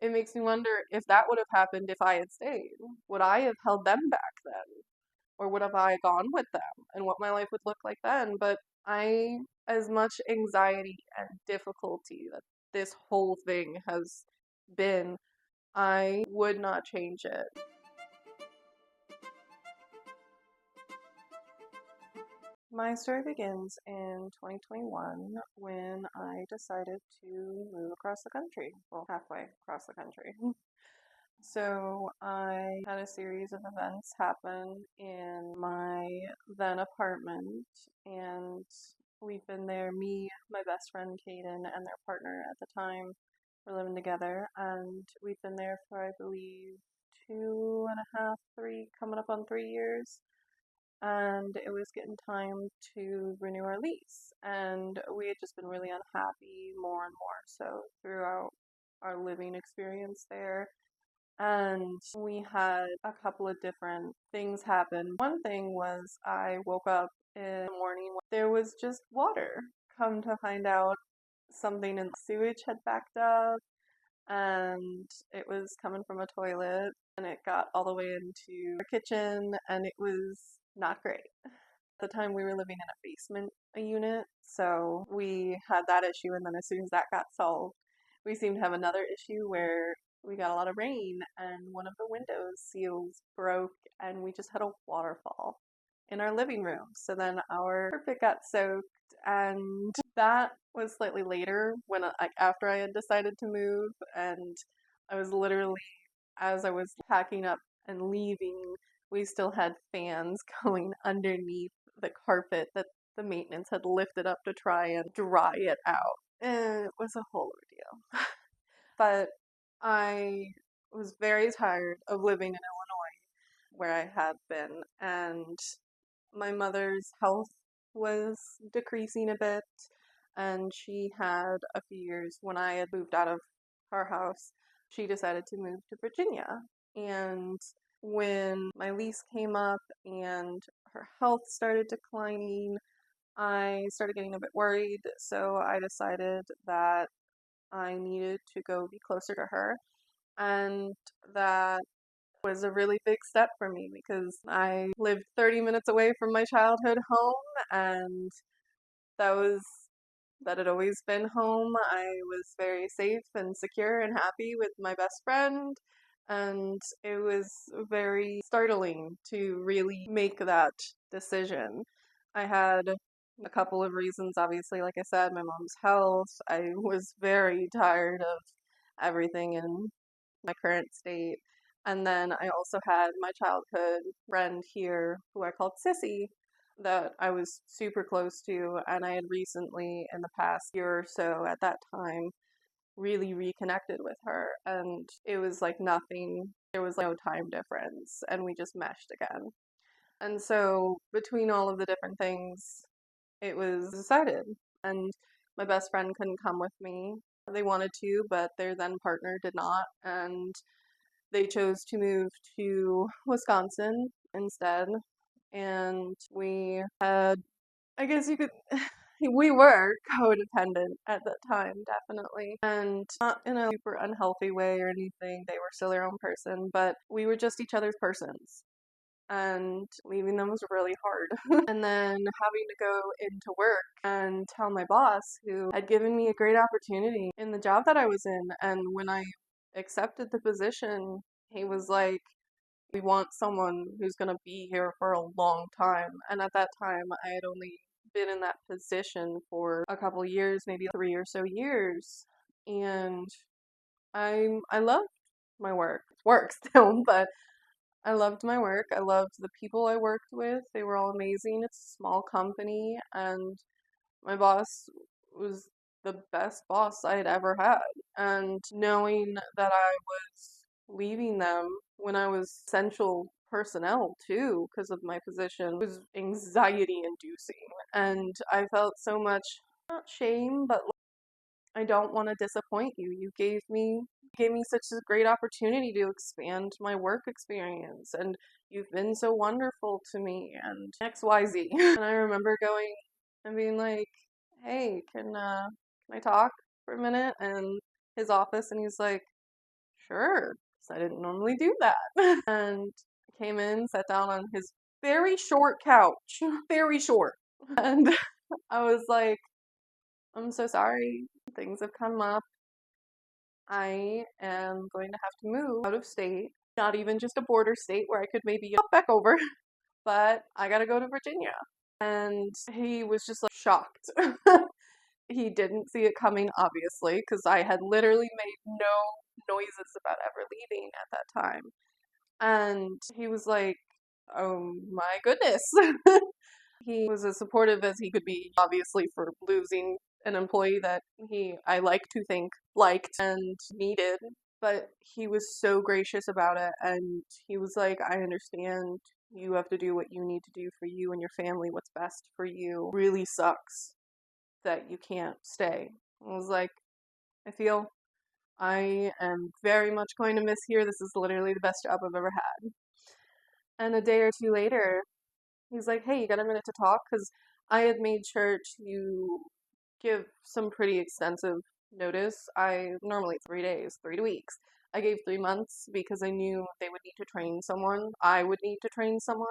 it makes me wonder if that would have happened if I had stayed. Would I have held them back then? Or would have I gone with them and what my life would look like then? But as much anxiety and difficulty that this whole thing has been, I would not change it. My story begins in 2021 when I decided to move across the country. Well, halfway across the country. So I had a series of events happen in my then apartment, and we've been there, me, my best friend Kaden, and their partner at the time were living together, and we've been there for, I believe, 2.5, three, coming up on 3 years. And it was getting time to renew our lease, and we had just been really unhappy more and more so throughout our living experience there. And we had a couple of different things happen. One thing was I woke up in the morning, there was just water. Come to find out, something in the sewage had backed up, and it was coming from a toilet, and it got all the way into our kitchen, and it was not great. At the time, we were living in a basement unit, so we had that issue, and then as soon as that got solved, we seemed to have another issue where we got a lot of rain, and one of the window seals broke, and we just had a waterfall in our living room. So then our carpet got soaked, and that was slightly later when, like, after I had decided to move, and I was literally, as I was packing up and leaving, we still had fans going underneath the carpet that the maintenance had lifted up to try and dry it out. And it was a whole ordeal. But I was very tired of living in Illinois where I had been, and my mother's health was decreasing a bit, and she had a few years when I had moved out of our house, she decided to move to Virginia. And when my lease came up and her health started declining, I started getting a bit worried, so I decided that I needed to go be closer to her, and that was a really big step for me because I lived 30 minutes away from my childhood home, and that was that had always been home. I was very safe and secure and happy with my best friend, and it was very startling to really make that decision. I had a couple of reasons, obviously, like I said, my mom's health. I was very tired of everything in my current state. And then I also had my childhood friend here who I called Sissy that I was super close to, and I had recently, in the past year or so at that time, really reconnected with her. And it was like nothing, there was like no time difference, and we just meshed again. And so, between all of the different things, it was decided. And my best friend couldn't come with me. They wanted to, but their then partner did not. And they chose to move to Wisconsin instead. And we had, I guess you could, we were codependent at that time, definitely. And not in a super unhealthy way or anything. They were still their own person, but we were just each other's persons. And leaving them was really hard. And then having to go into work and tell my boss, who had given me a great opportunity in the job that I was in, and when I accepted the position, he was like, we want someone who's going to be here for a long time. And at that time, I had only been in that position for a couple years, maybe 3 or so years. And I loved my work. It's work still, but I loved my work. I loved the people I worked with. They were all amazing. It's a small company, and my boss was the best boss I had ever had. And knowing that I was leaving them when I was essential personnel too, because of my position, was anxiety inducing. And I felt so much, not shame, but I don't want to disappoint you. You gave me such a great opportunity to expand my work experience, and you've been so wonderful to me and XYZ. And I remember going and being like, "Hey, can I talk for a minute?" And his office, and he's like, sure, 'cause I didn't normally do that. And came in, sat down on his very short couch, very short. And I was like, I'm so sorry. Things have come up. I am going to have to move out of state, not even just a border state where I could maybe hop back over, but I gotta go to Virginia. And he was just like shocked. He didn't see it coming, obviously, because I had literally made no noises about ever leaving at that time. And he was like, oh my goodness. He was as supportive as he could be, obviously, for losing an employee that I like to think, liked and needed. But he was so gracious about it. And he was like, I understand you have to do what you need to do for you and your family, what's best for you. Really sucks that you can't stay. I was like, I feel I am very much going to miss here. This is literally the best job I've ever had. And a day or two later, he's like, hey, you got a minute to talk? Because I had made sure to give some pretty extensive notice. I normally 3 days, 3 weeks. I gave 3 months because I knew they would need to train someone. I would need to train someone.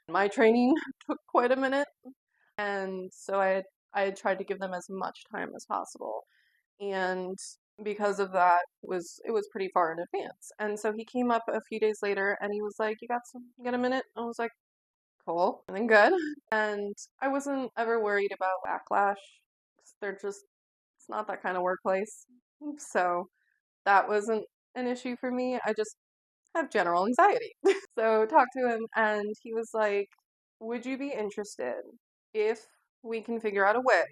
My training took quite a minute. And so I had tried to give them as much time as possible. And because of that, it was pretty far in advance. And so he came up a few days later and he was like, you got a minute? I was like, cool, and then good. And I wasn't ever worried about backlash. 'Cause it's not that kind of workplace. So that wasn't an issue for me. I just have general anxiety. So talked to him and he was like, would you be interested if we can figure out a way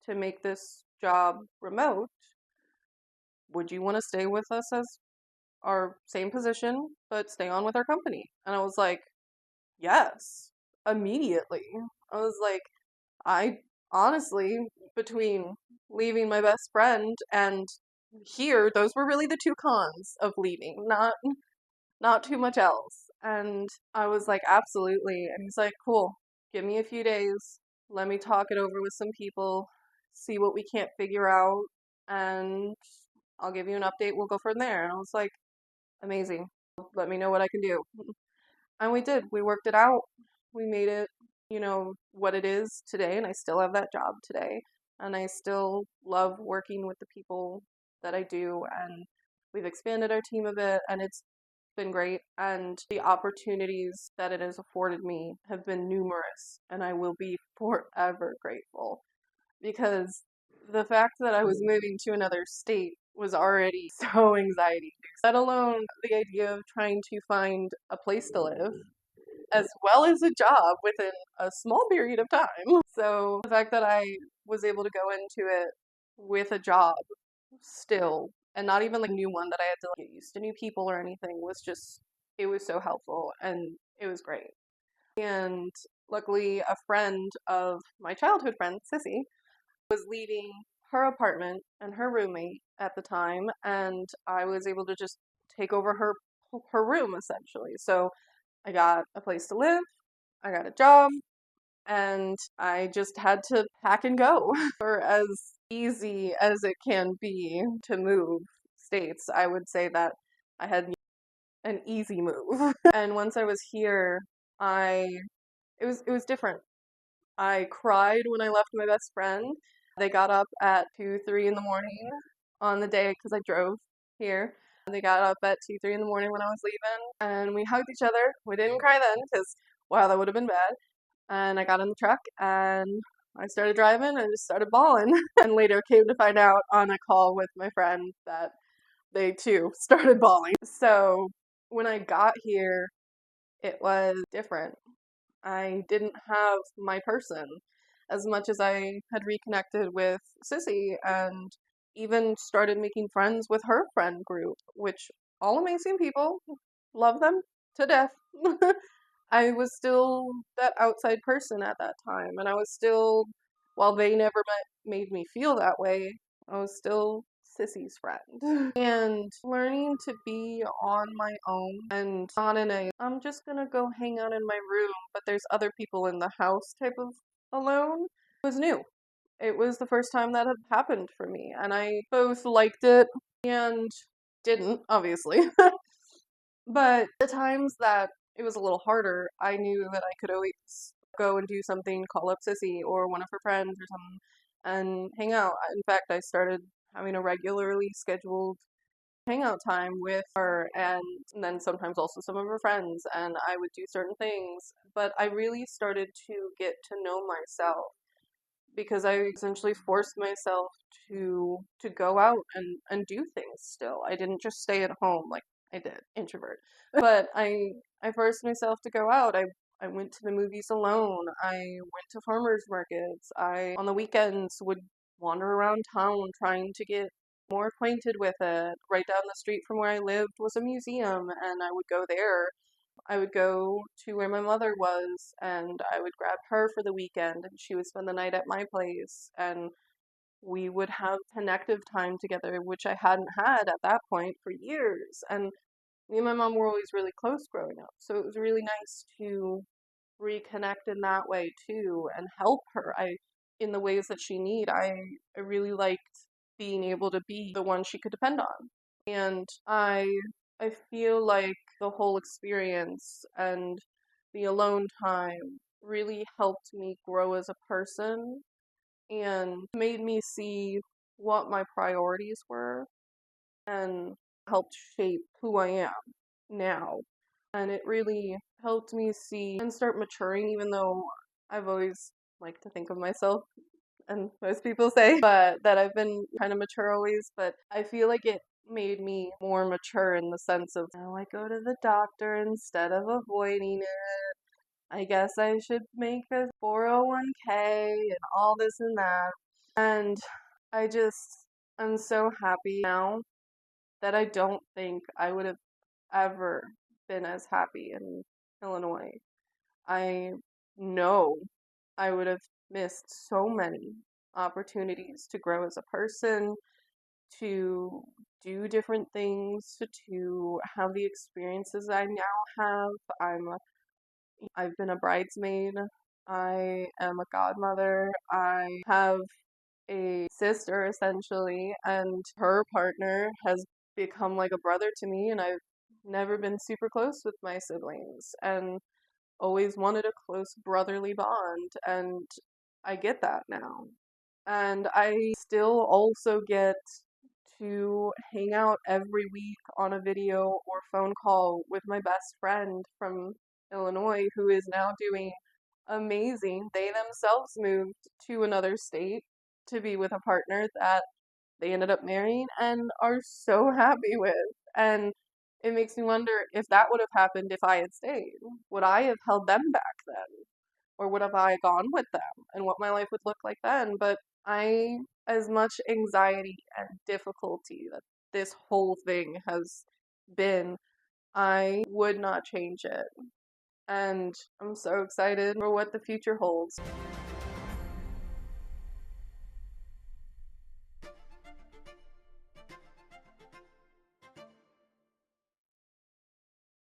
to make this job remote? Would you want to stay with us as our same position, but stay on with our company? And I was like, yes, immediately. I was like, I honestly, between leaving my best friend and here, those were really the two cons of leaving, not too much else. And I was like, absolutely. And he's like, cool, give me a few days. Let me talk it over with some people, see what we can't figure out, and I'll give you an update. We'll go from there. And I was like, amazing. Let me know what I can do. And we did. We worked it out. We made it, what it is today. And I still have that job today. And I still love working with the people that I do. And we've expanded our team a bit. And it's been great. And the opportunities that it has afforded me have been numerous. And I will be forever grateful. Because the fact that I was moving to another state was already so anxiety, let alone the idea of trying to find a place to live as well as a job within a small period of time. So the fact that I was able to go into it with a job still, and not even like a new one that I had to like, get used to new people or anything, it was so helpful and it was great. And luckily, a friend of my childhood friend, Sissy, was leaving her apartment and her roommate at the time, and I was able to just take over her room essentially. So I got a place to live, I got a job, and I just had to pack and go. For as easy as it can be to move states, I would say that I had an easy move. And once I was here, I it was different. I cried when I left my best friend. They got up at 2, 3 in the morning on the day because I drove here. They got up at 2, 3 in the morning when I was leaving, and we hugged each other. We didn't cry then because, wow, that would have been bad. And I got in the truck and I started driving and just started bawling. And later came to find out on a call with my friend that they too started bawling. So when I got here, it was different. I didn't have my person as much as I had reconnected with Sissy and even started making friends with her friend group, which all amazing people, love them to death. I was still that outside person at that time, and I was still, while they never made me feel that way, I was still Sissy's friend. And learning to be on my own and not in I'm just gonna go hang out in my room, but there's other people in the house type of alone was new. It was the first time that had happened for me, and I both liked it and didn't, obviously. But the times that it was a little harder, I knew that I could always go and do something, call up Sissy or one of her friends or something, and hang out. In fact, I started having a regularly scheduled hangout time with her and then sometimes also some of her friends, and I would do certain things. But I really started to get to know myself because I essentially forced myself to go out and do things still. I didn't just stay at home like I did, introvert. But I forced myself to go out. I went to the movies alone. I went to farmers markets. I on the weekends would wander around town trying to get more acquainted with it. Right down the street from where I lived was a museum and I would go there. I would go to where my mother was and I would grab her for the weekend and she would spend the night at my place and we would have connective time together, which I hadn't had at that point for years. And me and my mom were always really close growing up. So it was really nice to reconnect in that way too and help her in the ways that she need. I really liked being able to be the one she could depend on. And I feel like the whole experience and the alone time really helped me grow as a person and made me see what my priorities were and helped shape who I am now. And it really helped me see and start maturing, even though I've always liked to think of myself, and most people say, but that I've been kind of mature always. But I feel like it made me more mature in the sense of now I go to the doctor instead of avoiding it. I guess I should make a 401k and all this and that. And I just, I'm so happy now that I don't think I would have ever been as happy in Illinois. I know I would have missed so many opportunities to grow as a person, to do different things, to have the experiences I now have. I've been a bridesmaid. I am a godmother. I have a sister essentially, and her partner has become like a brother to me, and I've never been super close with my siblings and always wanted a close brotherly bond, and I get that now. And I still also get to hang out every week on a video or phone call with my best friend from Illinois who is now doing amazing. They themselves moved to another state to be with a partner that they ended up marrying and are so happy with. And it makes me wonder if that would have happened if I had stayed. Would I have held them back then? Or would have I gone with them and what my life would look like then? But as much anxiety and difficulty that this whole thing has been, I would not change it. And I'm so excited for what the future holds.